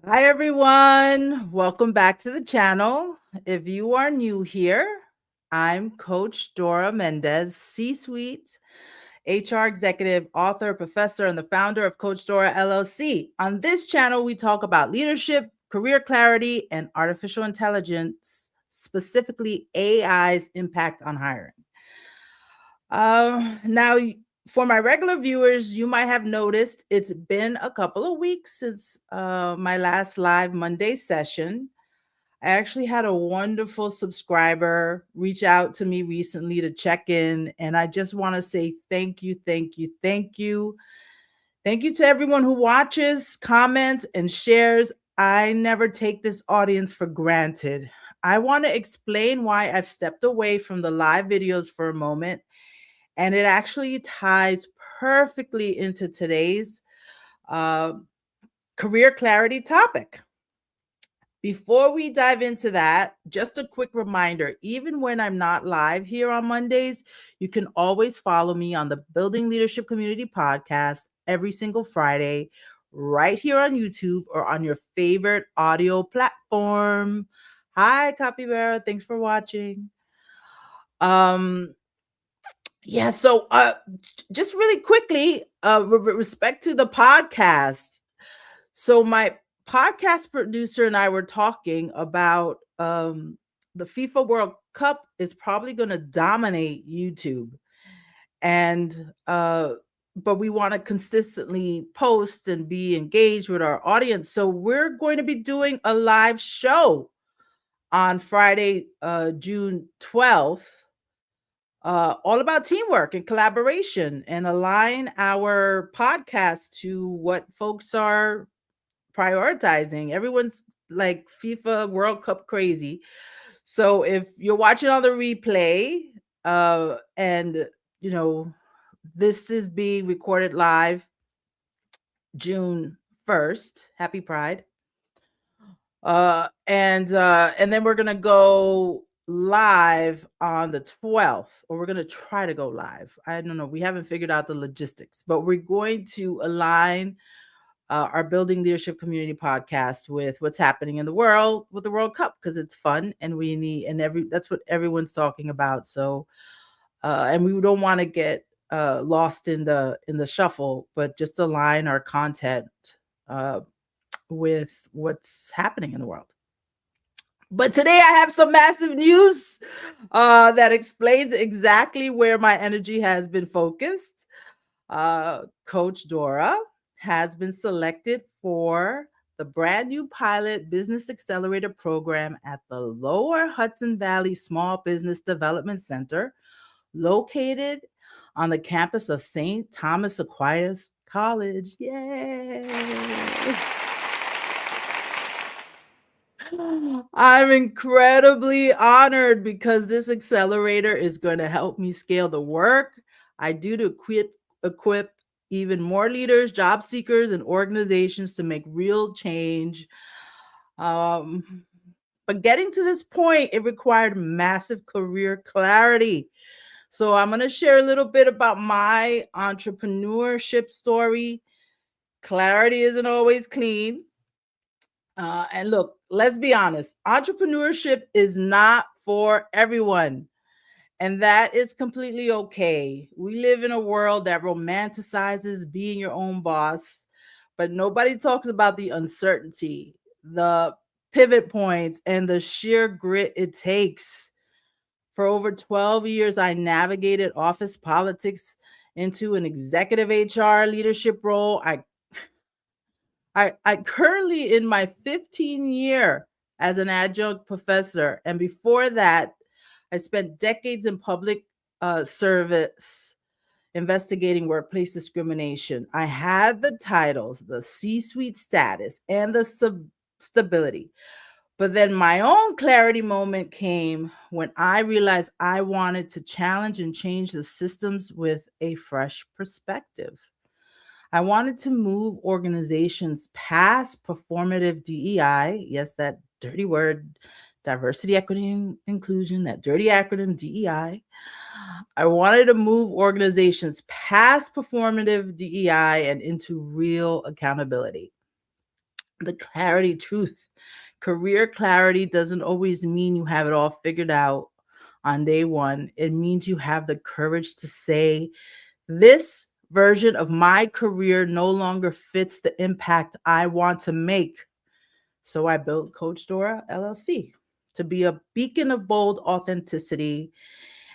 Hi, everyone. Welcome back to the channel. If you are new here, I'm Coach Dora Mendez, C Suite HR executive, author, professor, and the founder of Coach Dora LLC. On this channel, we talk about leadership, career clarity, and artificial intelligence, specifically AI's impact on hiring. Now, for my regular viewers, you might have noticed it's been a couple of weeks since my last live Monday session. I actually had a wonderful subscriber reach out to me recently to check in, and I just want to say thank you, thank you, thank you. Thank you to everyone who watches, comments, and shares. I never take this audience for granted. I want to explain why I've stepped away from the live videos for a moment, and it actually ties perfectly into today's uh, career clarity topic. Before we dive into that, just a quick reminder, even when I'm not live here on Mondays, you can always follow me on the Building Leadership Community podcast every single Friday, right here on YouTube or on your favorite audio platform. Hi, Capybara. Thanks for watching. Um, just really quickly, with respect to the podcast, so my podcast producer and I were talking about the FIFA World Cup is probably going to dominate YouTube, and but we want to consistently post and be engaged with our audience. So we're going to be doing a live show on Friday, June 12th, all about teamwork and collaboration, and align our podcast to what folks are prioritizing. Everyone's like FIFA World Cup crazy. So if you're watching on the replay, and you know, this is being recorded live June 1st. Happy Pride. And then we're gonna go live on the 12th, or we're gonna try to go live. I don't know. We haven't figured out the logistics, but we're going to align our Building Leadership Community podcast with what's happening in the world with the World Cup, because it's fun and we need, and that's what everyone's talking about. So and we don't want to get lost in the shuffle, but just align our content uh, with what's happening in the world. But today I have some massive news that explains exactly where my energy has been focused. Coach Dora has been selected for the brand new pilot Business Accelerator program at the Lower Hudson Valley Small Business Development Center, located on the campus of St. Thomas Aquinas College. Yay! I'm incredibly honored because this accelerator is going to help me scale the work I do to equip even more leaders, job seekers, and organizations to make real change. Um, but getting to this point, it required massive career clarity. So I'm going to share a little bit about my entrepreneurship story. Clarity isn't always clean. And look, let's be honest, entrepreneurship is not for everyone. And that is completely okay. We live in a world that romanticizes being your own boss, but nobody talks about the uncertainty, the pivot points, and the sheer grit it takes. For over 12 years, I navigated office politics into an executive HR leadership role. I currently in my 15th year as an adjunct professor, and before that, I spent decades in public service investigating workplace discrimination. I had the titles, the C-suite status, and the stability. But then my own clarity moment came when I realized I wanted to challenge and change the systems with a fresh perspective. I wanted to move organizations past performative DEI. Yes, that dirty word, diversity, equity, and inclusion, that dirty acronym DEI. I wanted to move organizations past performative DEI and into real accountability. The clarity truth. Career clarity doesn't always mean you have it all figured out on day one. It means you have the courage to say, this version of my career no longer fits the impact I want to make. So I built Coach Dora LLC to be a beacon of bold authenticity.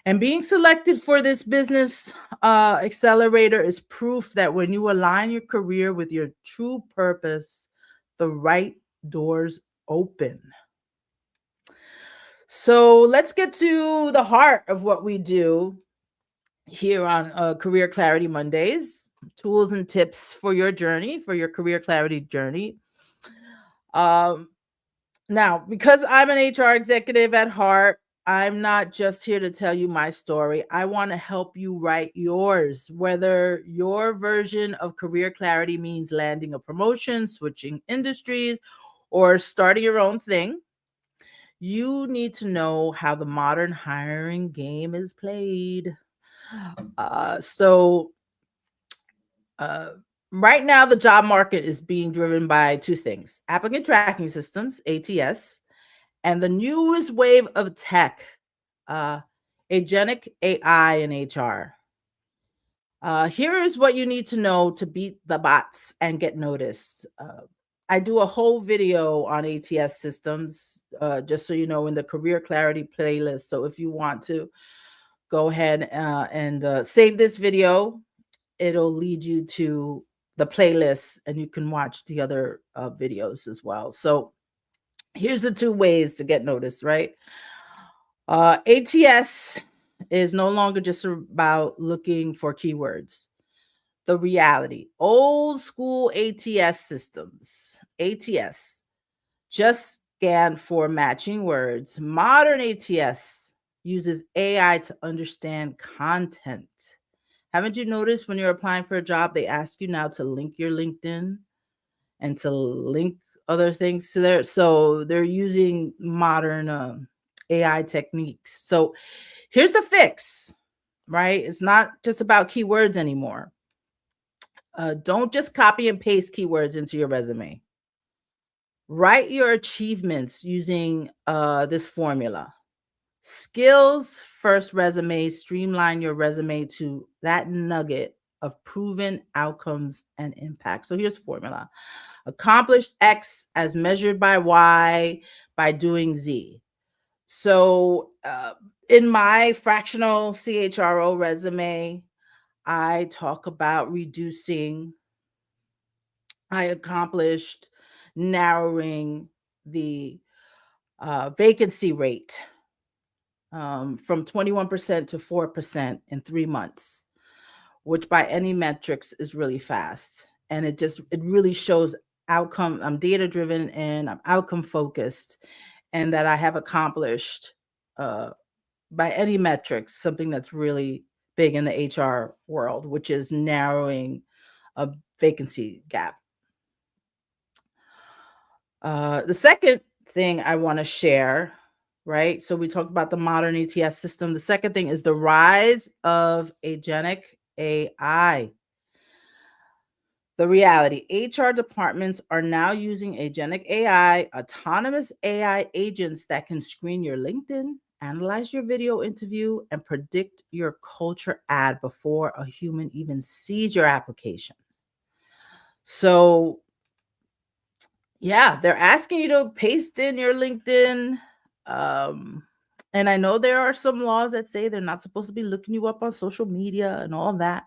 And being selected for this business accelerator is proof that when you align your career with your true purpose, the right doors open. So let's get to the heart of what we do here on Career Clarity Mondays, tools and tips for your journey, for your career clarity journey. Now, because I'm an HR executive at heart, I'm not just here to tell you my story. I want to help you write yours, whether your version of career clarity means landing a promotion, switching industries, or starting your own thing. You need to know how the modern hiring game is played. So, uh, right now, the job market is being driven by two things: applicant tracking systems, ATS, and the newest wave of tech, uh, agentic AI in HR. Here is what you need to know to beat the bots and get noticed. I do a whole video on ATS systems, just so you know, in the Career Clarity playlist. So if you want to go ahead and save this video, it'll lead you to the playlist and you can watch the other videos as well. So here's the two ways to get noticed, right? ATS is no longer just about looking for keywords. The reality, old school ATS systems, ATS just scan for matching words. Modern ATS uses AI to understand content. Haven't you noticed when you're applying for a job, they ask you now to link your LinkedIn and to link other things to there? So they're using modern AI techniques. So here's the fix, right? It's not just about keywords anymore. Don't just copy and paste keywords into your resume. Write your achievements using this formula. Skills first resume, streamline your resume to that nugget of proven outcomes and impact. So here's the formula: accomplished X as measured by Y by doing Z. So in my fractional CHRO resume, I talk about I accomplished narrowing the vacancy rate from 21% to 4% in 3 months, which by any metrics is really fast. And it really shows outcome. I'm data driven and I'm outcome focused, and that I have accomplished by any metrics something that's really big in the HR world, which is narrowing a vacancy gap. The second thing I want to share, right? So we talked about the modern ATS system. The second thing is the rise of agentic AI. The reality, HR departments are now using agentic AI, autonomous AI agents that can screen your LinkedIn, analyze your video interview, and predict your culture ad before a human even sees your application. So yeah, they're asking you to paste in your LinkedIn. And I know there are some laws that say they're not supposed to be looking you up on social media and all that.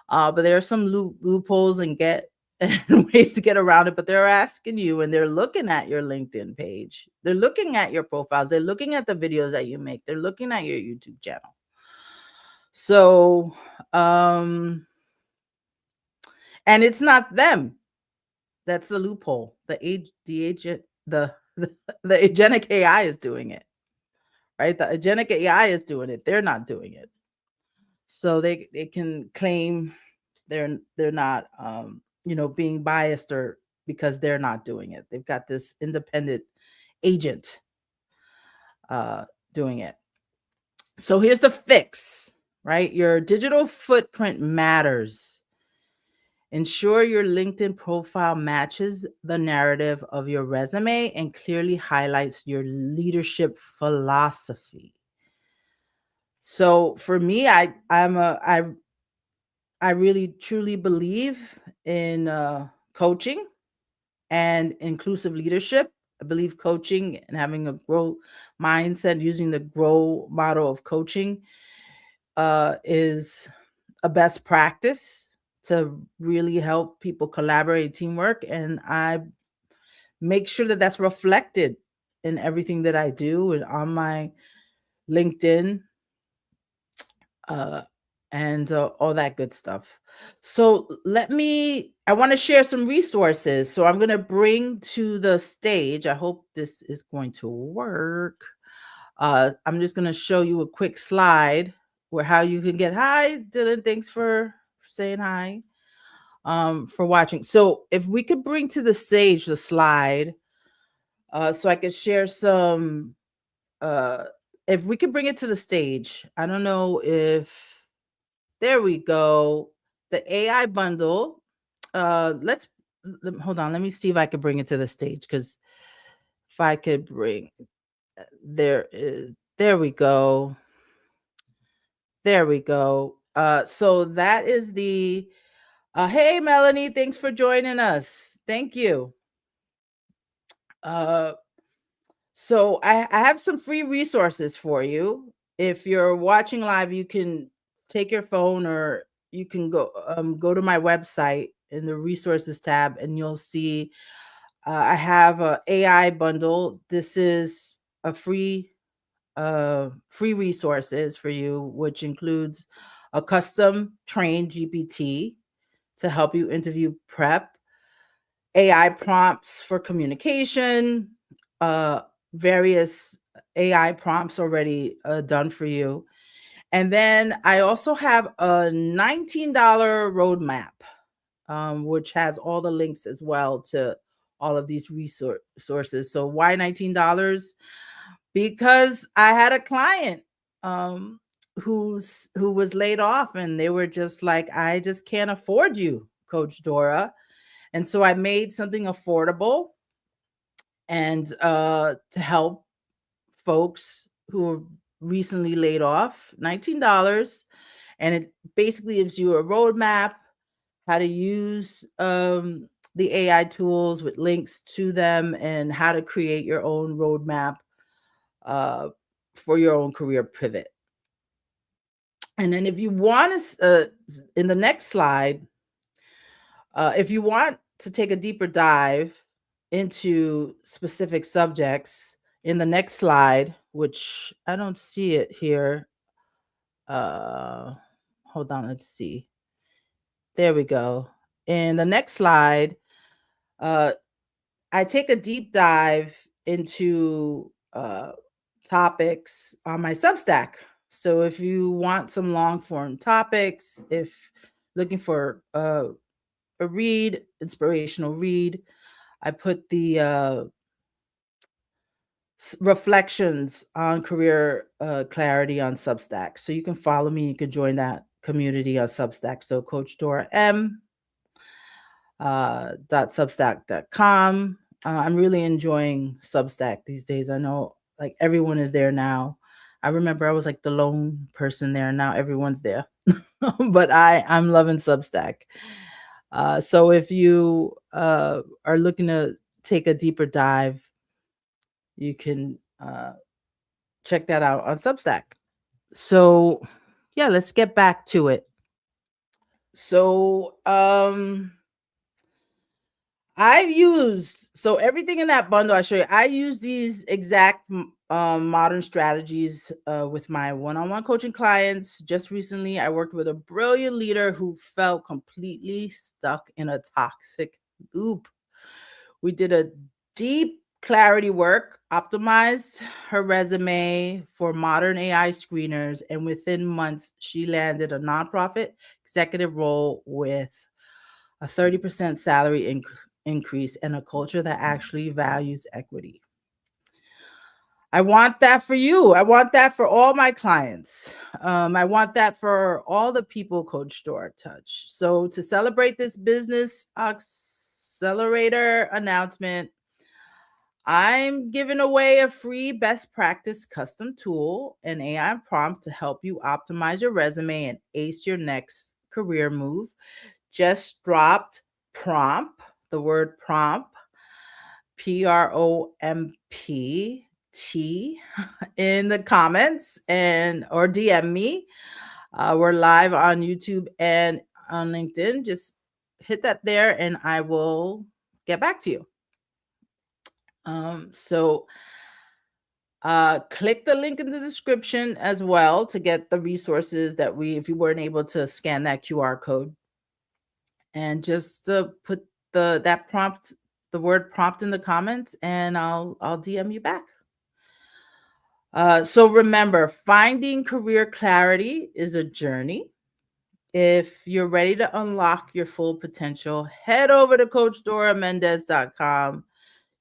But there are some loopholes and ways to get around it. But they're asking you, and they're looking at your LinkedIn page. They're looking at your profiles. They're looking at the videos that you make. They're looking at your YouTube channel. So, and it's not them. That's the loophole. The agentic AI is doing it, right? The agentic AI is doing it. They're not doing it. So they can claim they're not being biased or because they're not doing it. They've got this independent agent doing it. So here's the fix, right? Your digital footprint matters. Ensure your LinkedIn profile matches the narrative of your resume and clearly highlights your leadership philosophy. So for me, I really truly believe in coaching and inclusive leadership. I believe coaching and having a growth mindset, using the grow model of coaching, is a best practice to really help people collaborate, teamwork, and I make sure that that's reflected in everything that I do and on my LinkedIn, uh, and all that good stuff. So I want to share some resources. So I'm going to bring to the stage. I hope this is going to work. I'm just going to show you a quick slide where how you can get hi, Dylan. Thanks for saying hi. For watching. So if we could bring to the stage the slide, so I could share some. If we could bring it to the stage, I don't know if there we go. The AI bundle. Hold on. Let me see if I could bring it to the stage because if I could bring there we go. There we go. So that is the hey Melanie, thanks for joining us. Thank you. Uh so I have some free resources for you. If you're watching live, you can take your phone or you can go to my website in the resources tab and you'll see I have a AI bundle. This is a free resources for you, which includes a custom trained GPT to help you interview prep, AI prompts for communication, uh, various AI prompts already done for you. And then I also have a $19 roadmap, which has all the links as well to all of these resources. So why $19? Because I had a client um, who was laid off, and they were just like, I just can't afford you, Coach Dora. And so I made something affordable and to help folks who were recently laid off, $19. And it basically gives you a roadmap, how to use the AI tools with links to them, and how to create your own roadmap uh, for your own career pivot. And then if you want to, in the next slide, if you want to take a deeper dive into specific subjects in the next slide, which I don't see it here. Hold on, let's see. There we go. In the next slide, I take a deep dive into topics on my Substack. So if you want some long form topics, if looking for a inspirational read, I put the reflections on career clarity on Substack. So you can follow me. You can join that community on Substack. So Coach Dora M. .substack.com. I'm really enjoying Substack these days. I know like everyone is there now. I remember I was like the lone person there. Now everyone's there. But I'm loving Substack. So if you are looking to take a deeper dive, you can check that out on Substack. So yeah, let's get back to it. So everything in that bundle I show you. I use these exact modern strategies with my one-on-one coaching clients. Just recently, I worked with a brilliant leader who felt completely stuck in a toxic loop. We did a deep clarity work, optimized her resume for modern AI screeners, and within months, she landed a nonprofit executive role with a 30% increase and a culture that actually values equity. I want that for you. I want that for all my clients. I want that for all the people Coach Dora touch. So to celebrate this Business Accelerator announcement, I'm giving away a free best practice custom tool and AI prompt to help you optimize your resume and ace your next career move. Just dropped prompt, the word prompt, PROMPT in the comments and or DM me. We're live on YouTube and on LinkedIn. Just hit that there and I will get back to you. So click the link in the description as well to get the resources that if you weren't able to scan that QR code, and just put that prompt, the word prompt in the comments, and I'll DM you back. So remember, finding career clarity is a journey. If you're ready to unlock your full potential, head over to CoachDoraMendez.com.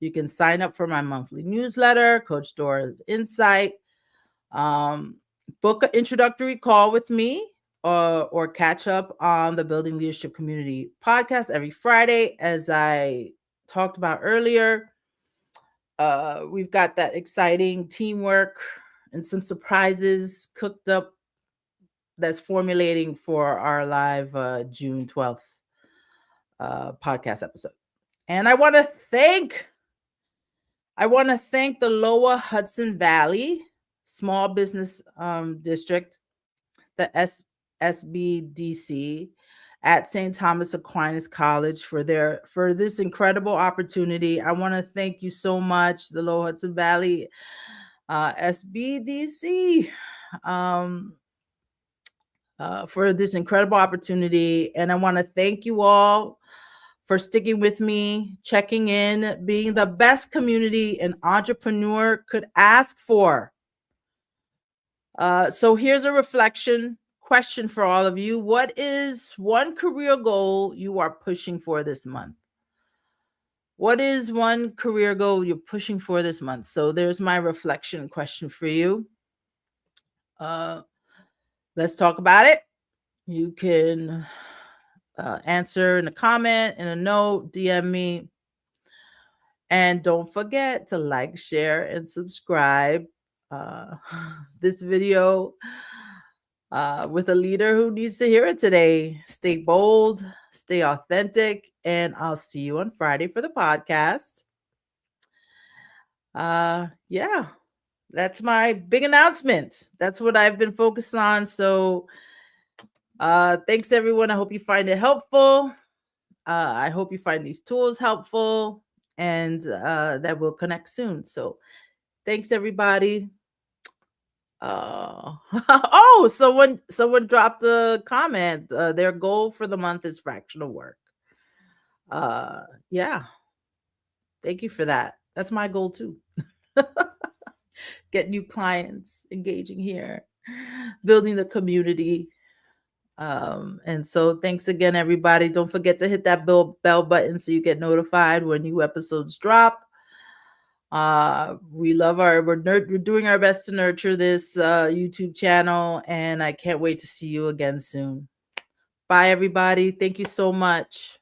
You can sign up for my monthly newsletter, Coach Dora's Insight. Book an introductory call with me, or catch up on the Building Leadership Community podcast every Friday. As I talked about earlier, we've got that exciting teamwork and some surprises cooked up that's formulating for our live June 12th podcast episode. And I want to thank the Lower Hudson Valley Small Business District, the SBDC, at St. Thomas Aquinas College for this incredible opportunity. I want to thank you so much, the Lower Hudson Valley SBDC, for this incredible opportunity. And I want to thank you all for sticking with me, checking in, being the best community an entrepreneur could ask for. So here's a reflection question for all of you. What is one career goal you are pushing for this month? What is one career goal you're pushing for this month? So there's my reflection question for you. Let's talk about it. You can answer in a comment, in a note, DM me. And don't forget to like, share, and subscribe this video with a leader who needs to hear it today. Stay bold, stay authentic, and I'll see you on Friday for the podcast. Yeah, that's my big announcement. That's what I've been focused on. So thanks, everyone. I hope you find it helpful. I hope you find these tools helpful, and that we'll connect soon. So thanks, everybody. Oh, someone dropped a comment. Their goal for the month is fractional work. Yeah. Thank you for that. That's my goal too. Get new clients, engaging here, building the community. And so thanks again, everybody. Don't forget to hit that bell button so you get notified when new episodes drop. We're doing our best to nurture this YouTube channel, and I can't wait to see you again soon. Bye, everybody. Thank you so much.